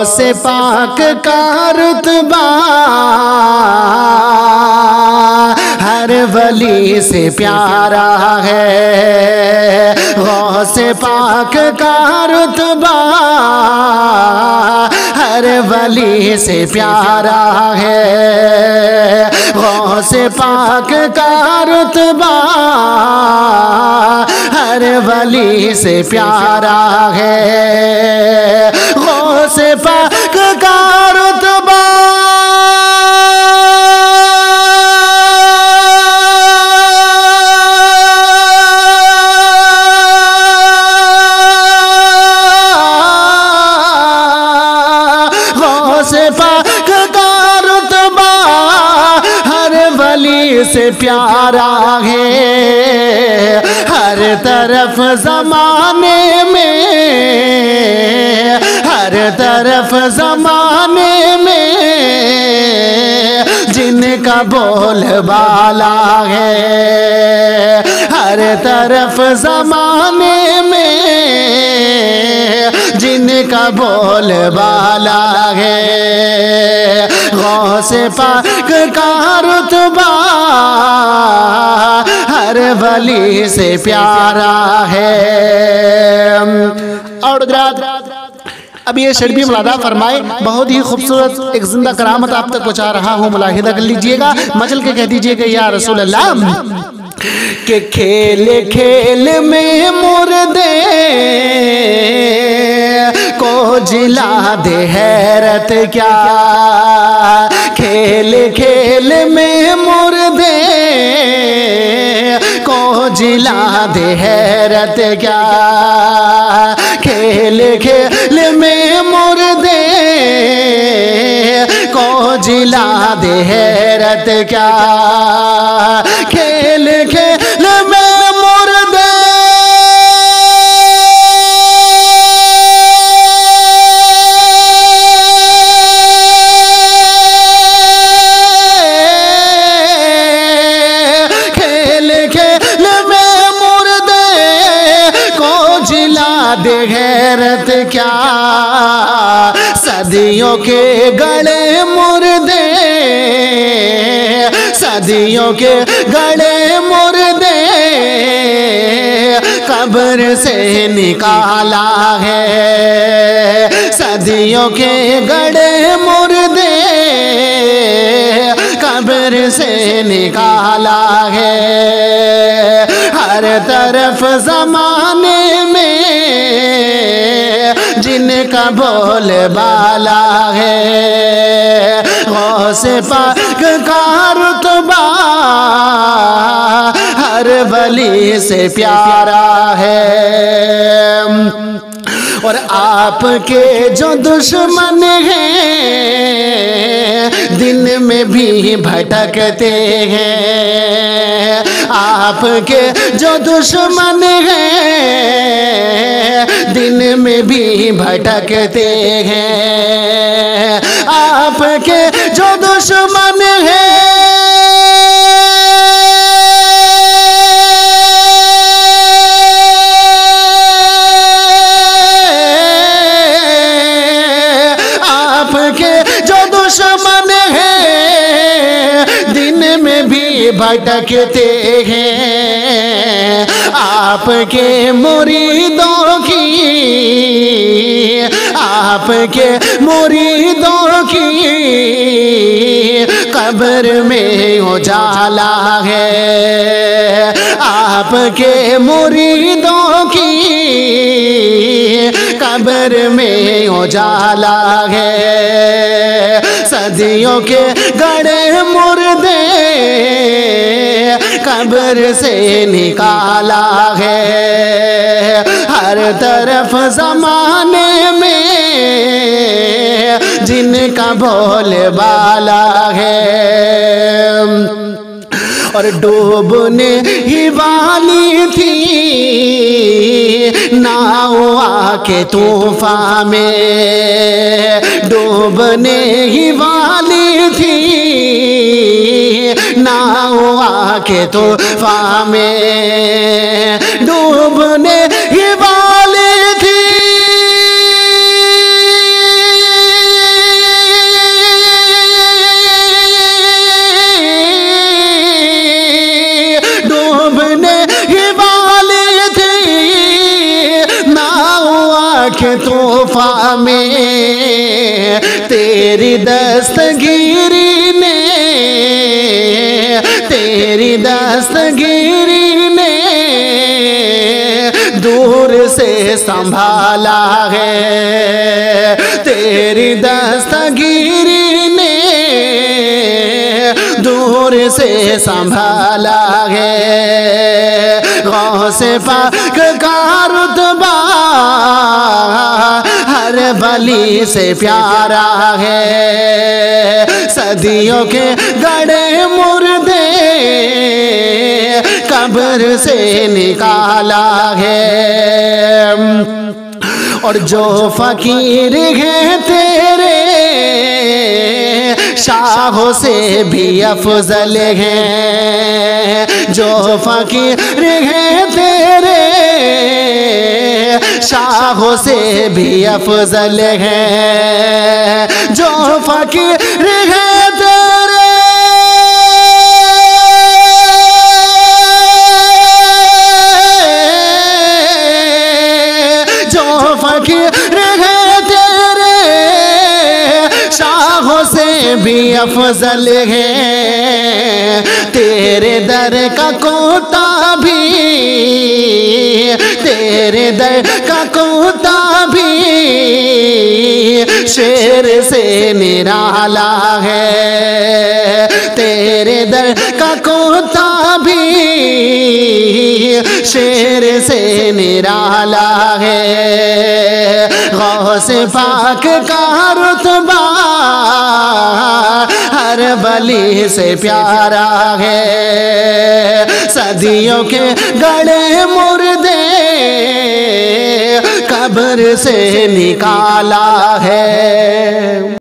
سے پاک کا رتبہ ہر ولی سے پیارا ہے، غوث پاک کا رتبہ ہر ولی سے پیارا ہے، غوث پاک کا رتبہ ہر ولی سے پیارا ہے، غوث پاک کا رتبہ سے پیارا ہے، ہر طرف زمانے میں، ہر طرف زمانے میں جن کا بول بالا ہے، ہر طرف زمانے میں جن کا بول بالا ہے، غوث پاک کا رتبہ ہر ولی سے پیارا ہے۔ اور اب یہ شعر بھی ملاحظہ فرمائے، بہت ہی خوبصورت ایک زندہ کرامت آپ تک پہنچا رہا ہوں، ملاحظہ کر لیجئے گا، مچل کے کہہ دیجئے گا یا رسول اللہ کہ کھیل کھیل میں مردے کو جلا دے حیرت کیا، کھیل کھیل میں مردے کو جلا دے حیرت کیا، کھیل کھیل میں مردے کو جلا دے حیرت کیا، کھیل کھیل میں مردے دے غیرت کیا، صدیوں کے گڑے مردے، صدیوں کے گڑے مردے قبر سے نکالا ہے، صدیوں کے گڑے مردے قبر سے نکالا ہے، ہر طرف زمانے میں جن کا بول بالا ہے، غوث پاک کا رتبہ ہر ولی سے پیارا ہے، اور آپ کے جو دشمن ہیں دن میں بھی بھٹکتے ہیں، آپ کے جو دشمن ہیں دن میں بھی بھٹکتے ہیں، آپ کے جو دشمن ہیں بھٹکتے ہیں، آپ کے مریدوں کی، آپ کے مریدوں کی قبر میں اجالا ہے، آپ کے مریدوں کی قبر میں اجالا ہے، صدیوں کے گڑے مردے قبر سے نکالا ہے، ہر طرف زمانے میں جن کا بول بالا ہے، اور ڈوبنے ہی والی تھی ناؤ آ کے طوفان میں، ڈوبنے ہی والی تھی ناؤ آ کے طوفان میں، ڈوبنے ہی والی تھی میں تیری دستگیری نے، تیری دستگیری نے دور سے سنبھالا ہے، تیری دستگیری نے دور سے سنبھالا ہے۔ غوث پاک کا رتبہ ہر ولی سے پیارا ہے، صدیوں کے گڑے مردے قبر سے نکالا ہے، اور جو فقیر ہیں تیرے شاہوں سے بھی افضل ہیں، جو فقیر ہیں تیرے شاہوں سے بھی افضل ہیں، جو فقیر ہیں تیرے جو فقیر ہیں تیرے شاہوں سے بھی افضل ہیں، تیرے در کا کوتا بھی، تیرے در کا کوتا بھی شیر سے نرالا ہے، تیرے در کا کوتا بھی شیر سے نرالا ہے۔ غوث پاک کا رتبہ ہر ولی سے پیارا ہے، صدیوں کے گڑے مردے قبر سے نکالا ہے۔